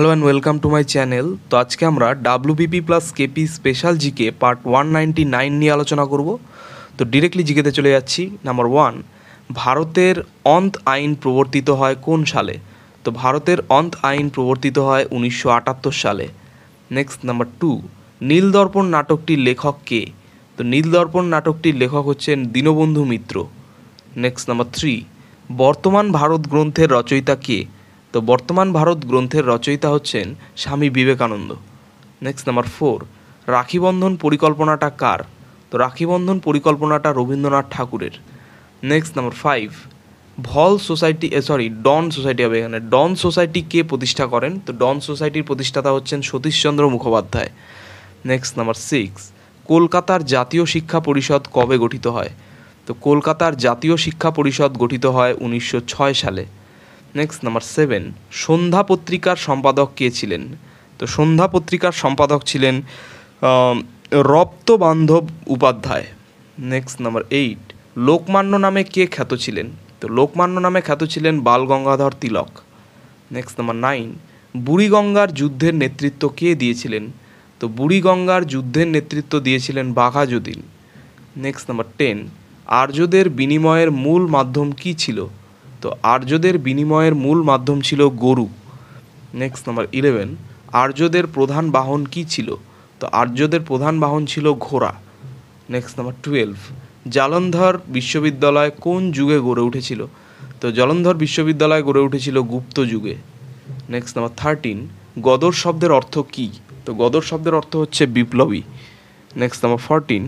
Hello and welcome to my channel. তো আজকে আমরা WBP plus KP special GK part 199 নিয়ে আলোচনা করব। তো ডিরেক্টলি জিকেতে চলে যাচ্ছি। নাম্বার 1, ভারতের অন্ত্ আইন প্রবর্তিত হয় কোন সালে? তো ভারতের অন্ত্ আইন প্রবর্তিত হয় 1978 সালে। নেক্সট নাম্বার 2, নীলদর্পণ নাটকটির লেখক কে? তো নীলদর্পণ নাটকটির লেখক হচ্ছেন দীনবন্ধু মিত্র। নেক্সট নাম্বার 3, বর্তমান ভারত গ্রন্থের রচয়িতা কে? তো বর্তমান ভারত গ্রন্থের রচয়িতা হচ্ছেন স্বামী বিবেকানন্দ। নেক্সট নাম্বার 4, রাখিবন্ধন পরিকল্পনাটা কার? তো রাখিবন্ধন পরিকল্পনাটা রবীন্দ্রনাথ ঠাকুরের। নেক্সট নাম্বার 5, ডন সোসাইটি হবে এখানে। ডন সোসাইটি কে প্রতিষ্ঠা করেন? তো ডন সোসাইটির প্রতিষ্ঠাতা হচ্ছেন সতীশচন্দ্র মুখোপাধ্যায়। নেক্সট নাম্বার 6, কলকাতার জাতীয় শিক্ষা পরিষদ কবে গঠিত হয়? তো কলকাতার জাতীয় শিক্ষা পরিষদ গঠিত হয় 1906 সালে। নেক্সট নাম্বার 7, সন্ধ্যা পত্রিকার সম্পাদক কে ছিলেন? তো সন্ধ্যা পত্রিকার সম্পাদক ছিলেন রপ্তবান্ধব উপাধ্যায়। নেক্সট নাম্বার 8, লোকমান্য নামে কে খ্যাত ছিলেন? তো লোকমান্য নামে খ্যাত ছিলেন বালগঙ্গাধর তিলক। নেক্সট নাম্বার 9, বুড়িগঙ্গার যুদ্ধের নেতৃত্ব কে দিয়েছিলেন? তো বুড়িগঙ্গার যুদ্ধের নেতৃত্ব দিয়েছিলেন বাঘাযতীন। নেক্সট নাম্বার 10, আর্যদের বিনিময়ের মূল মাধ্যম কী ছিল? তো আর্যদের বিনিময়ের মূল মাধ্যম ছিল গরু। নেক্সট নাম্বার 11, আর্যদের প্রধান বাহন কী ছিল? তো আর্যদের প্রধান বাহন ছিল ঘোড়া। নেক্সট নাম্বার 12, জালন্ধর বিশ্ববিদ্যালয় কোন যুগে গড়ে উঠেছিল? তো জলন্ধর বিশ্ববিদ্যালয় গড়ে উঠেছিল গুপ্ত যুগে। নেক্সট নাম্বার 13, গদর শব্দের অর্থ কী? তো গদর শব্দের অর্থ হচ্ছে বিপ্লবী। নেক্সট নাম্বার 14,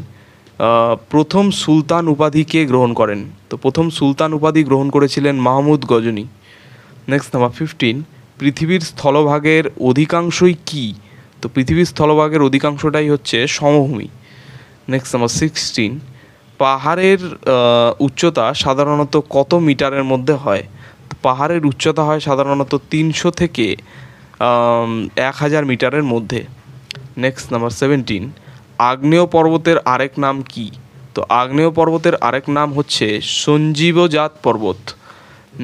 প্রথম সুলতান উপাধি কে গ্রহণ করেন? তো প্রথম সুলতান উপাধি গ্রহণ করেছিলেন মাহমুদ গজনী। নেক্সট নাম্বার 15, পৃথিবীর স্থলভাগের অধিকাংশই কী? তো পৃথিবীর স্থলভাগের অধিকাংশটাই হচ্ছে সমভূমি। নেক্সট নাম্বার 16, পাহাড়ের উচ্চতা সাধারণত কত মিটারের মধ্যে হয়? তো পাহাড়ের উচ্চতা হয় সাধারণত 300 থেকে 1000 মিটারের মধ্যে। নেক্সট নাম্বার 17, আগ্নেয় পর্বতের আরেক নাম কি? তো আগ্নেয় পর্বতের আরেক নাম হচ্ছে সঞ্জীবজাত পর্বত।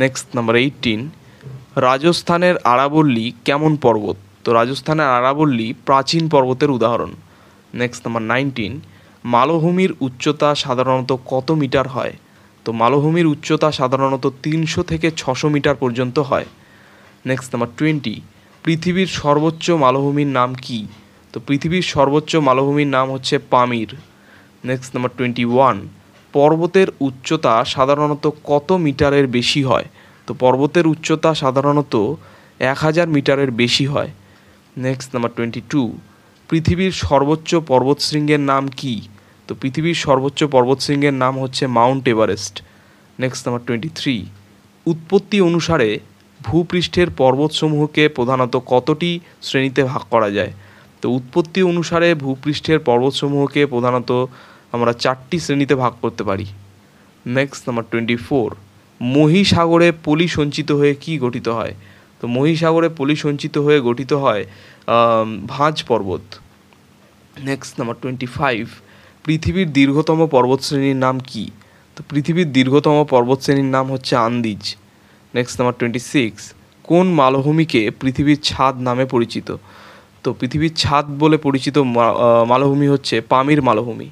নেক্সট নাম্বার 18, রাজস্থানের আরাবল্লী কেমন পর্বত? তো রাজস্থানের আরাবল্লী প্রাচীন পর্বতের উদাহরণ। নেক্সট নাম্বার 19, মালভূমির উচ্চতা সাধারণত কত মিটার হয়? তো মালভূমির উচ্চতা সাধারণত 300 থেকে 600 মিটার পর্যন্ত হয়। নেক্সট নাম্বার 20, পৃথিবীর সর্বোচ্চ মালভূমির নাম কি? তো পৃথিবীর সর্বোচ্চ মালভূমির নাম হচ্ছে পামির। নেক্সট নাম্বার 21, পর্বতের উচ্চতা সাধারণত কত মিটারের বেশি হয়? তো পর্বতের উচ্চতা সাধারণত 1000 মিটারের বেশি হয়। নেক্সট নাম্বার 22, পৃথিবীর সর্বোচ্চ পর্বতশৃঙ্গের নাম কি? তো পৃথিবীর সর্বোচ্চ পর্বতশৃঙ্গের নাম হচ্ছে মাউন্ট এভারেস্ট। নেক্সট নাম্বার 23, উৎপত্তি অনুসারে ভূপৃষ্ঠের পর্বতসমূহকে প্রধানত কতটি শ্রেণীতে ভাগ করা যায়? তো উৎপত্তি অনুসারে ভূপৃষ্ঠের পর্বতসমূহকে প্রধানত আমরা 4টি শ্রেণীতে ভাগ করতে পারি। নেক্সট নাম্বার 24, মহীসাগরে পলি সঞ্চিত হয়ে কি গঠিত হয়? তো মহীসাগরে পলি সঞ্চিত হয়ে গঠিত হয় ভাঁজ পর্বত। নেক্সট নাম্বার 25, পৃথিবীর দীর্ঘতম পর্বতশ্রেণীর নাম কি? তো পৃথিবীর দীর্ঘতম পর্বতশ্রেণীর নাম হচ্ছে আন্দিজ। নেক্সট নাম্বার 26, কোন মালভূমিকে পৃথিবীর ছাদ নামে পরিচিত? তো পৃথিবীর ছাদ বলে পরিচিত মালভূমি হচ্ছে পামির মালভূমি।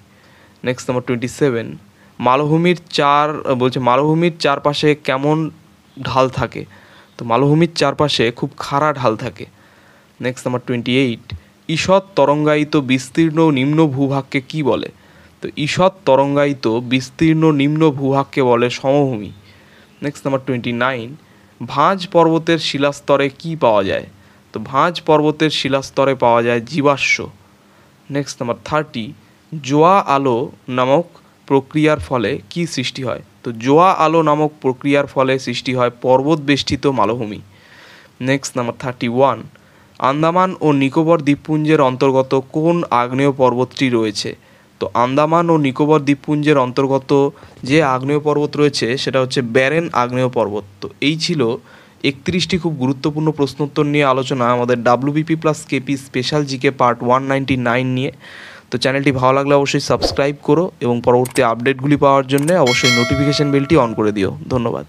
নেক্সট নাম্বার 27, মালভূমির চারপাশে কেমন ঢাল থাকে? তো মালভূমির চারপাশে খুব খাড়া ঢাল থাকে। নেক্সট নাম্বার 28, ঈষৎ তরঙ্গায়িত বিস্তীর্ণ নিম্ন ভূভাগকে কি বলে? তো ঈষৎ তরঙ্গায়িত বিস্তীর্ণ নিম্ন ভূভাগকে বলে সমভূমি। নেক্সট নাম্বার 29, ভাঁজ পর্বতের শিলাস্তরে কি পাওয়া যায়? তো ভাঁজ পর্বতের শিলাস্তরে পাওয়া যায় জীবাশ্ম। নেক্সট নাম্বার 30, জোয়া আলো নামক প্রক্রিয়ার ফলে কি সৃষ্টি হয়? তো জোয়া আলো নামক প্রক্রিয়ার ফলে সৃষ্টি হয় পর্বত বেষ্টিত মালভূমি। নেক্সট নাম্বার 31, আন্দামান ও নিকোবর দ্বীপপুঞ্জের অন্তর্গত কোন আগ্নেয় পর্বতটি রয়েছে? তো আন্দামান ও নিকোবর দ্বীপপুঞ্জের অন্তর্গত যে আগ্নেয় পর্বত রয়েছে সেটা হচ্ছে ব্যারেন আগ্নেয় পর্বত। তো এই ছিল 31টি খুব গুরুত্বপূর্ণ প্রশ্নোত্তর নিয়ে আলোচনা আমাদের WBP plus KP special GK part 199 নিয়ে। তো চ্যানেলটি ভালো লাগলে অবশ্যই সাবস্ক্রাইব করো এবং পরবর্তী আপডেটগুলি পাওয়ার জন্য অবশ্যই নোটিফিকেশন বেলটি অন করে দিও। ধন্যবাদ।